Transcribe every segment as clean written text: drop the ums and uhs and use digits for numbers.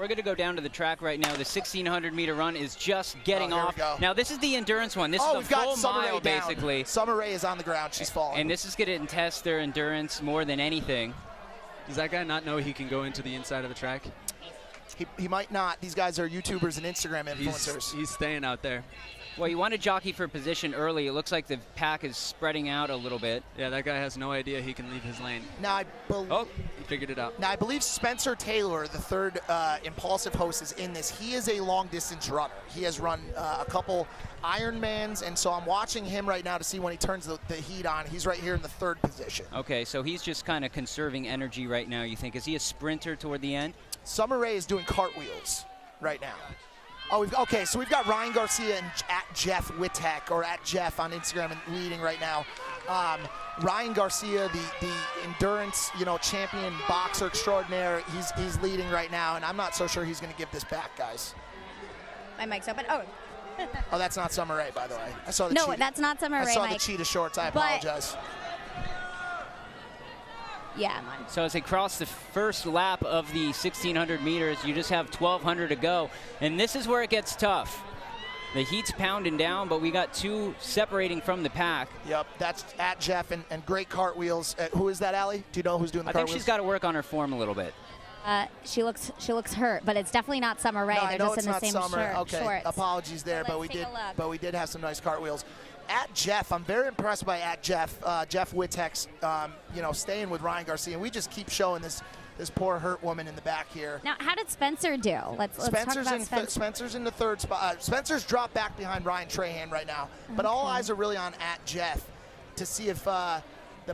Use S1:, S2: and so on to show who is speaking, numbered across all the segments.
S1: We're going to go down to the track right now. The 1,600-meter run is just getting off.
S2: We
S1: now, this is the endurance one. This is a full mile, basically.
S2: Summer Rae is on the ground. She's falling.
S1: And this is going to test their endurance more than anything.
S3: Does that guy not know he can go into the inside of the track?
S2: He might not. These guys are YouTubers and Instagram influencers.
S3: He's staying out there.
S1: Well, you want to jockey for position early. It looks like the pack is spreading out a little bit.
S3: Yeah, that guy has no idea he can leave his lane.
S2: Now,
S3: he figured it out.
S2: Now, I believe Spencer Taylor, the third Impulsive host, is in this. He is a long-distance runner. He has run a couple Ironmans, and so I'm watching him right now to see when he turns the heat on. He's right here in the third position.
S1: Okay, so he's just kind of conserving energy right now, you think. Is he a sprinter toward the end?
S2: Summer Rae is doing cartwheels right now. Oh, okay, so we've got Rayan Garcia and at Jeff Wittek, or at Jeff on Instagram, and leading right now. Rayan Garcia, the endurance, champion boxer extraordinaire, he's leading right now, and I'm not so sure he's going to give this back, guys.
S4: My mic's open. Oh.
S2: Oh, that's not Summer Rae, by the way. I saw the
S4: No, that's not Summer Rae,
S2: I saw
S4: Mike.
S2: the cheetah shorts. I apologize.
S4: Yeah, mine.
S1: So as they cross the first lap of the 1,600 meters, you just have 1,200 to go. And this is where it gets tough. The heat's pounding down, but we got two separating from the pack.
S2: Yep, that's at Jeff, and great cartwheels. Who is that, Allie? Do you know who's doing the cartwheels?
S1: I think she's got to work on her form a little bit.
S4: She looks hurt, but it's definitely not Summer Rae.
S2: No,
S4: They're just in the same shirt.
S2: Okay,
S4: shorts.
S2: apologies there, but we did have some nice cartwheels. At Jeff, I'm very impressed by at Jeff. Jeff Wittek's, staying with Rayan Garcia, and we just keep showing this poor hurt woman in the back here.
S4: Now, how did Spencer do? Let's talk about Spencer.
S2: Spencer's in the third spot. Spencer's dropped back behind Ryan Trahan right now, but all eyes are really on at Jeff to see if the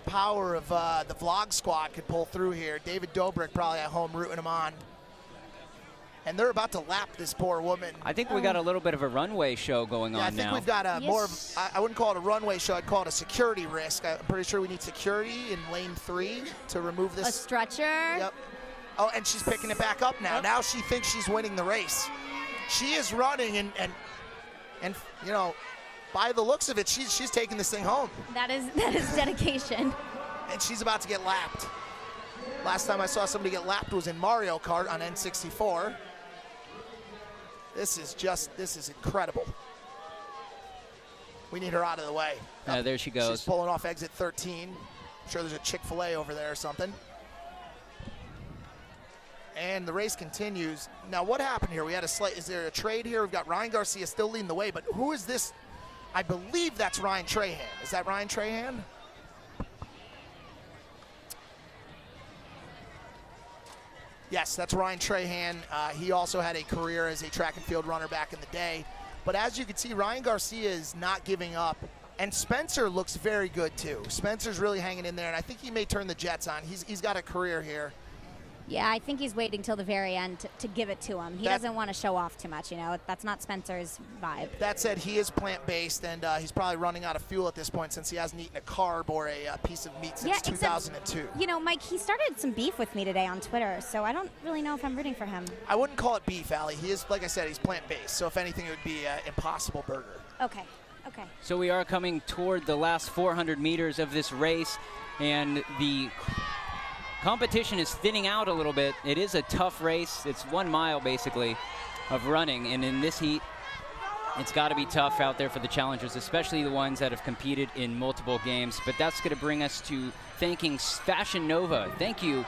S2: power of the vlog squad could pull through here. David Dobrik probably at home rooting him on. And they're about to lap this poor woman.
S1: I think we got a little bit of a runway show going on now.
S2: I think we've got more of, I wouldn't call it a runway show, I'd call it a security risk. I'm pretty sure we need security in lane 3 to remove this.
S4: A stretcher?
S2: Yep. Oh, and she's picking it back up now.
S4: Yep.
S2: Now she thinks she's winning the race. She is running, and by the looks of it, she's taking this thing home.
S4: That is dedication.
S2: And she's about to get lapped. Last time I saw somebody get lapped was in Mario Kart on N64. This is incredible. We need her out of the way.
S1: There she goes.
S2: She's pulling off exit 13. I'm sure there's a Chick-fil-A over there or something. And the race continues. Now, what happened here? We had is there a trade here? We've got Rayan Garcia still leading the way, but who is this? I believe that's Ryan Trahan. Is that Ryan Trahan? Yes, that's Ryan Trahan. He also had a career as a track and field runner back in the day. But as you can see, Rayan Garcia is not giving up. And Spencer looks very good, too. Spencer's really hanging in there, and I think he may turn the Jets on. He's got a career here.
S4: Yeah, I think he's waiting till the very end to give it to him. He doesn't want to show off too much, That's not Spencer's vibe.
S2: That said, he is plant-based, and he's probably running out of fuel at this point since he hasn't eaten a carb or a piece of meat since 2002.
S4: Mike, he started some beef with me today on Twitter, so I don't really know if I'm rooting for him.
S2: I wouldn't call it beef, Allie. He is, like I said, he's plant-based, so if anything, it would be an Impossible Burger.
S4: Okay.
S1: So we are coming toward the last 400 meters of this race, and the competition is thinning out a little bit. It is a tough race. It's 1 mile, basically, of running. And in this heat, it's got to be tough out there for the challengers, especially the ones that have competed in multiple games. But that's going to bring us to thanking Fashion Nova. Thank you.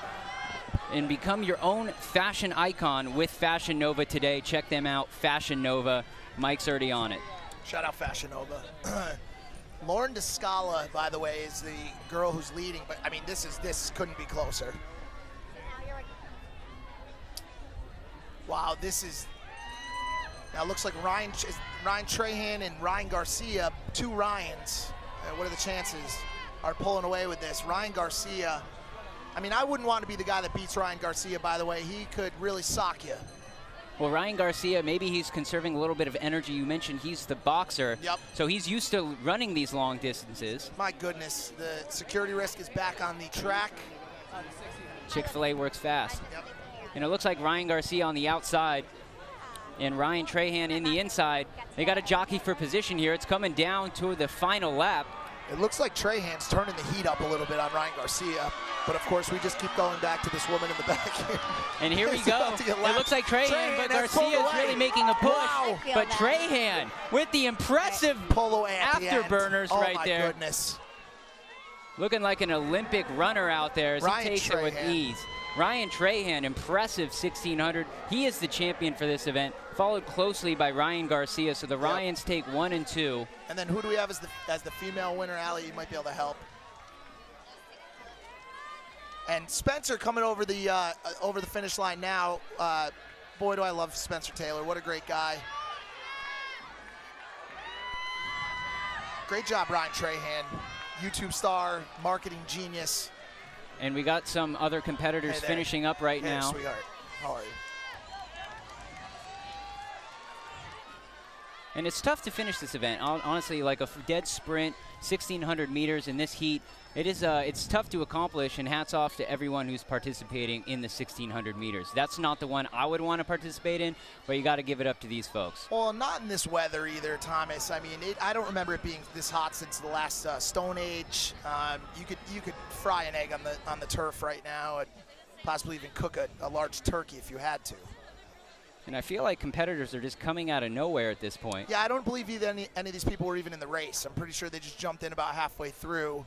S1: And become your own fashion icon with Fashion Nova today. Check them out, Fashion Nova. Mike's already on it.
S2: Shout out Fashion Nova. Lauren DeScala, by the way, is the girl who's leading, but I mean, this couldn't be closer. Wow, now it looks like Ryan Trahan and Rayan Garcia, two Ryans. What are the chances? Are pulling away with this. Rayan Garcia, I mean, I wouldn't want to be the guy that beats Rayan Garcia, by the way. He could really sock you.
S1: Well, Rayan Garcia, maybe he's conserving a little bit of energy. You mentioned he's the boxer.
S2: Yep.
S1: So he's used to running these long distances.
S2: My goodness, the security risk is back on the track.
S1: Chick-fil-A works fast.
S2: Yep.
S1: And it looks like Rayan Garcia on the outside and Ryan Trahan in the inside. They got a jockey for position here. It's coming down to the final lap.
S2: It looks like Trahan's turning the heat up a little bit on Rayan Garcia. But of course, we just keep going back to this woman in the back here.
S1: And here we
S2: It's
S1: go.
S2: about to get
S1: It
S2: lapped.
S1: looks like Trahan, but
S2: has pulled
S1: Garcia is
S2: away.
S1: really making a push.
S2: Wow.
S4: I feel
S1: But
S4: that.
S1: Trahan with the impressive
S2: Polo at the end.
S1: afterburners
S2: Oh
S1: right
S2: my
S1: there.
S2: goodness.
S1: Looking like an Olympic runner out there as
S2: Ryan
S1: he takes it with
S2: Trahan.
S1: ease. Ryan Trahan, impressive 1600. He is the champion for this event, followed closely by Rayan Garcia. So the Ryans take 1 and 2.
S2: And then who do we have as the female winner? Allie, you might be able to help. And Spencer coming over the finish line now. Boy, do I love Spencer Taylor. What a great guy. Great job, Ryan Trahan. YouTube star, marketing genius.
S1: And we got some other competitors
S2: Hey there.
S1: finishing up right
S2: Hey,
S1: now.
S2: sweetheart. How are you?
S1: And it's tough to finish this event. Honestly, like a dead sprint, 1,600 meters in this heat, it's tough to accomplish, and hats off to everyone who's participating in the 1,600 meters. That's not the one I would want to participate in, but you got to give it up to these folks.
S2: Well, not in this weather either, Thomas. I mean, I don't remember it being this hot since the last Stone Age. You could fry an egg on the turf right now, and possibly even cook a large turkey if you had to.
S1: And I feel like competitors are just coming out of nowhere at this point.
S2: Yeah, I don't believe either any of these people were even in the race. I'm pretty sure they just jumped in about halfway through.